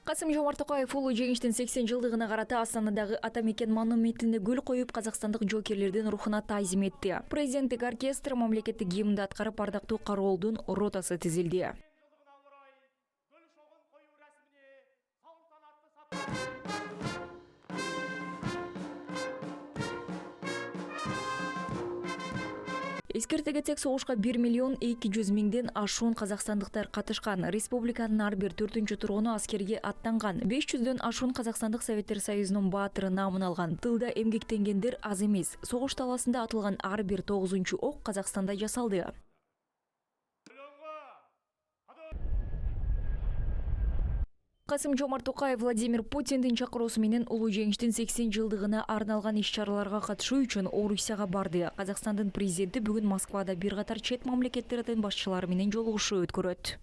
Касым-Жомарт Токаев улуу жеңиштин 80 жылдыгына карата Астанадагы Атамекен монументине гүл коюп, казакстандык жоокерлердин рухуна таазим этти. Президенттик оркестр мамлекеттик гимнди аткарып, ардактуу кароолдун ротасы тизилди. Эскерте кетсек, согушка 1 миллион 200 миңден ашуун казакстандыктар катышкан. Республиканын ар бир 4-чү тургуну аскерге аттанган. 500дөн ашуун Казакстандык Советтер Союзунун баатыры наамын алган. Тылда эмгектенгендер аз эмес. Согуш таласында атылган ар бир 9-чу ок Казакстанда жасалды. Касым-Жомарт Токаев Владимир Путиндин чакыруусу менен улуу жеңиштин 80 жылдыгына арналган иш-чараларга катышуу үчүн Орусияга барды. Казакстандын президенти бүгүн Москвада бир катар чет мамлекеттердин башчылары менен жолугушуу өткөрөт.